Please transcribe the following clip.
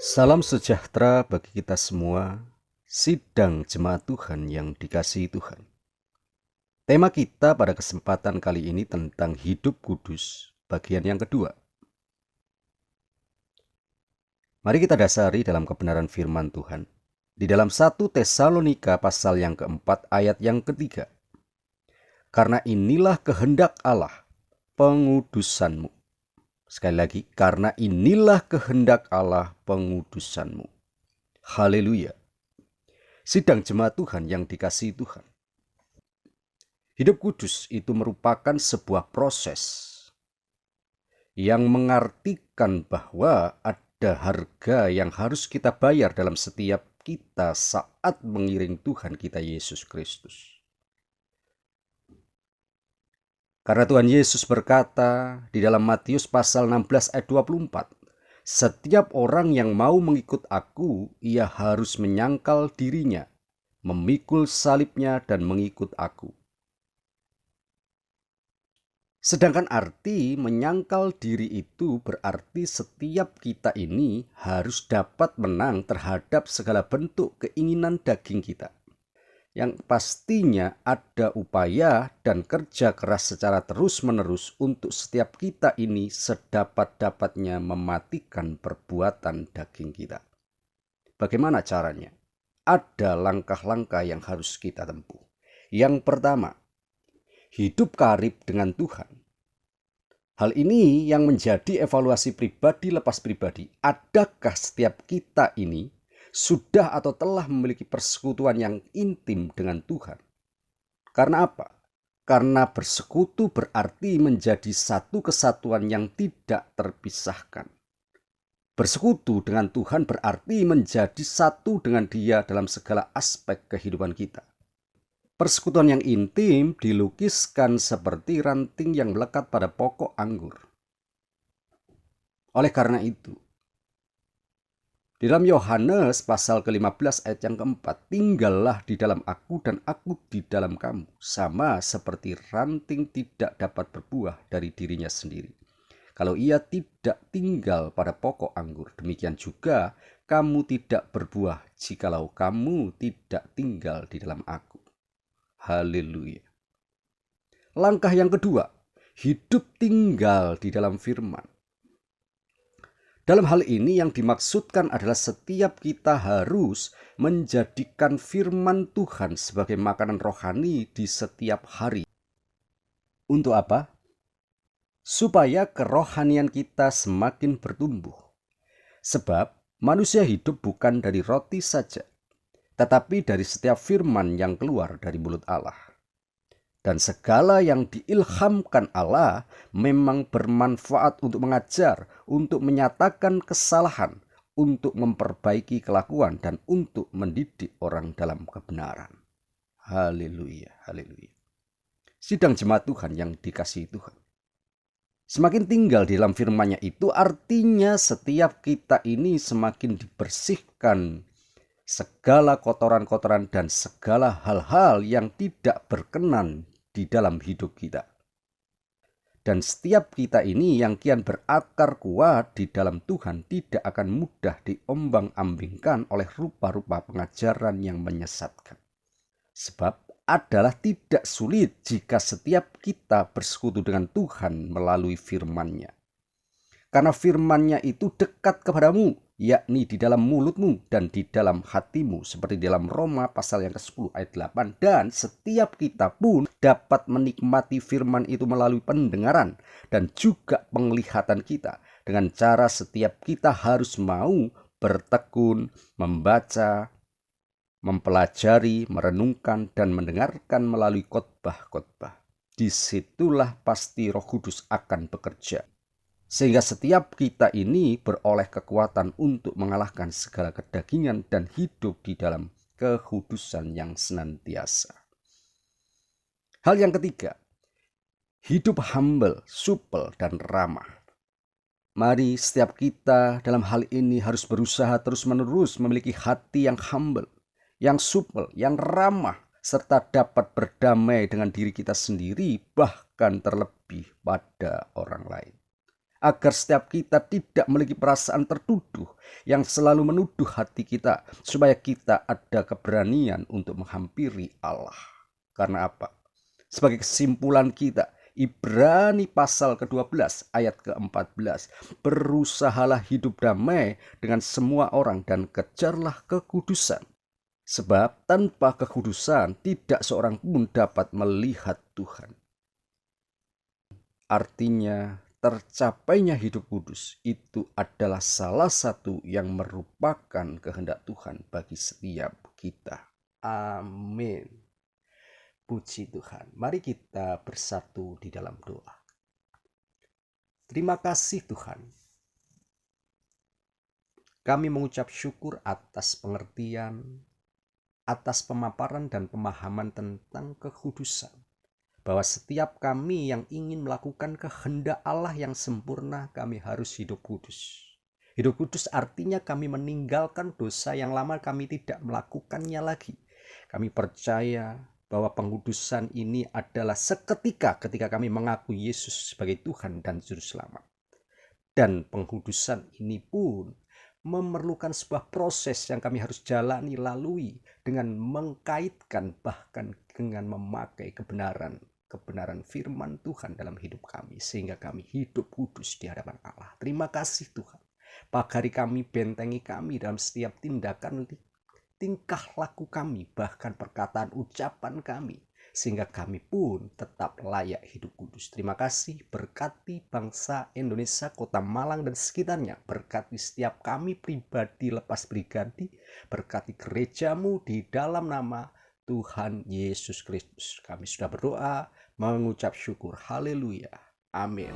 Salam sejahtera bagi kita semua, sidang jemaat Tuhan yang dikasihi Tuhan. Tema kita pada kesempatan kali ini tentang hidup kudus, bagian yang kedua. Mari kita dasari dalam kebenaran firman Tuhan. Di dalam 1 Tesalonika pasal yang keempat ayat yang ketiga. Karena inilah kehendak Allah, pengudusanmu. Sekali lagi, karena inilah kehendak Allah pengudusanmu. Haleluya. Sidang jemaat Tuhan yang dikasihi Tuhan. Hidup kudus itu merupakan sebuah proses yang mengartikan bahwa ada harga yang harus kita bayar dalam setiap kita saat mengiring Tuhan kita Yesus Kristus. Karena Tuhan Yesus berkata di dalam Matius pasal 16 ayat 24, setiap orang yang mau mengikut aku, ia harus menyangkal dirinya, memikul salibnya dan mengikut aku. Sedangkan arti menyangkal diri itu berarti setiap kita ini harus dapat menang terhadap segala bentuk keinginan daging kita. Yang pastinya ada upaya dan kerja keras secara terus-menerus untuk setiap kita ini sedapat-dapatnya mematikan perbuatan daging kita. Bagaimana caranya? Ada langkah-langkah yang harus kita tempuh. Yang pertama, hidup karib dengan Tuhan. Hal ini yang menjadi evaluasi pribadi lepas pribadi. Adakah setiap kita ini sudah atau telah memiliki persekutuan yang intim dengan Tuhan? Karena apa? Karena bersekutu berarti menjadi satu kesatuan yang tidak terpisahkan. Bersekutu dengan Tuhan berarti menjadi satu dengan Dia dalam segala aspek kehidupan kita. Persekutuan yang intim dilukiskan seperti ranting yang melekat pada pokok anggur. Oleh karena itu, di dalam Yohanes pasal ke-15 ayat yang keempat, tinggallah di dalam aku dan aku di dalam kamu, sama seperti ranting tidak dapat berbuah dari dirinya sendiri. Kalau ia tidak tinggal pada pokok anggur, demikian juga kamu tidak berbuah jikalau kamu tidak tinggal di dalam aku. Haleluya. Langkah yang kedua, hidup tinggal di dalam firman. Dalam hal ini yang dimaksudkan adalah setiap kita harus menjadikan firman Tuhan sebagai makanan rohani di setiap hari. Untuk apa? Supaya kerohanian kita semakin bertumbuh. Sebab manusia hidup bukan dari roti saja, tetapi dari setiap firman yang keluar dari mulut Allah. Dan segala yang diilhamkan Allah memang bermanfaat untuk mengajar, untuk menyatakan kesalahan, untuk memperbaiki kelakuan, dan untuk mendidik orang dalam kebenaran. Haleluya, haleluya. Sidang jemaat Tuhan yang dikasihi Tuhan. Semakin tinggal di dalam firman-Nya itu artinya setiap kita ini semakin dibersihkan segala kotoran-kotoran dan segala hal-hal yang tidak berkenan di dalam hidup kita. Dan setiap kita ini yang kian berakar kuat di dalam Tuhan tidak akan mudah diombang-ambingkan oleh rupa-rupa pengajaran yang menyesatkan. Sebab adalah tidak sulit jika setiap kita bersekutu dengan Tuhan melalui firman-Nya. Karena firman-Nya itu dekat kepadamu, yakni di dalam mulutmu dan di dalam hatimu, seperti dalam Roma pasal yang ke-10 ayat 8. Dan setiap kita pun dapat menikmati firman itu melalui pendengaran dan juga penglihatan kita, dengan cara setiap kita harus mau bertekun, membaca, mempelajari, merenungkan, dan mendengarkan melalui khotbah-khotbah. Disitulah pasti Roh Kudus akan bekerja, sehingga setiap kita ini beroleh kekuatan untuk mengalahkan segala kedagingan dan hidup di dalam kekudusan yang senantiasa. Hal yang ketiga, hidup humble, supel, dan ramah. Mari setiap kita dalam hal ini harus berusaha terus-menerus memiliki hati yang humble, yang supel, yang ramah, serta dapat berdamai dengan diri kita sendiri, bahkan terlebih pada orang lain. agar setiap kita tidak memiliki perasaan tertuduh yang selalu menuduh hati kita, supaya kita ada keberanian untuk menghampiri Allah. Karena apa? Sebagai kesimpulan kita, Ibrani pasal ke-12 ayat ke-14, berusahalah hidup damai dengan semua orang dan kejarlah kekudusan. Sebab tanpa kekudusan tidak seorang pun dapat melihat Tuhan. Artinya, tercapainya hidup kudus itu adalah salah satu yang merupakan kehendak Tuhan bagi setiap kita. Amin. Puji Tuhan. Mari kita bersatu di dalam doa. Terima kasih Tuhan. Kami mengucap syukur atas pengertian, atas pemaparan dan pemahaman tentang kekudusan. Bahwa setiap kami yang ingin melakukan kehendak Allah yang sempurna, kami harus hidup kudus. Hidup kudus artinya kami meninggalkan dosa yang lama, kami tidak melakukannya lagi. Kami percaya bahwa pengudusan ini adalah seketika ketika kami mengakui Yesus sebagai Tuhan dan Juru Selamat. Dan pengudusan ini pun memerlukan sebuah proses yang kami harus jalani, lalui dengan mengkaitkan bahkan dengan memakai kebenaran firman Tuhan dalam hidup kami, sehingga kami hidup kudus di hadapan Allah. Terima kasih Tuhan. Pagari kami, bentengi kami dalam setiap tindakan, tingkah laku kami, bahkan perkataan ucapan kami, sehingga kami pun tetap layak hidup kudus. Terima kasih, berkati bangsa Indonesia, Kota Malang dan sekitarnya, berkati setiap kami pribadi lepas pribadi, berkati gerejamu di dalam nama Tuhan Yesus Kristus. Kami sudah berdoa, mengucap syukur. Haleluya. Amin.